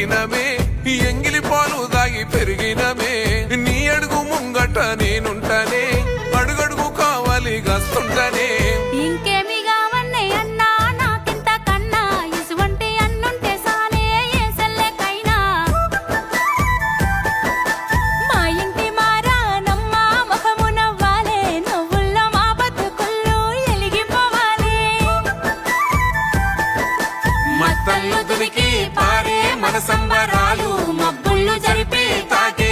పుట్టినమే ఎంగిలి పాలు దాగి పెరిగినమే నీ అడుగు ముంగట నేనుంటానే అడుగడుగు కావాలి గస్తుంటనే ఇంకేమి కావన్నే అన్నా నాకింత కన్నా ఇసువంటి అన్నుంటే సానే ఏసల్లెకైనా మా ఇంటి మారానమ్మ ముఖము నవ్వాలే నువ్వుల్లో మా బతుకుల్లో ఎలిగిపోవాలి మత్తల్లు దునికి పారే మన సంబరాలు మబ్బుళ్ళు జరిపి తాకే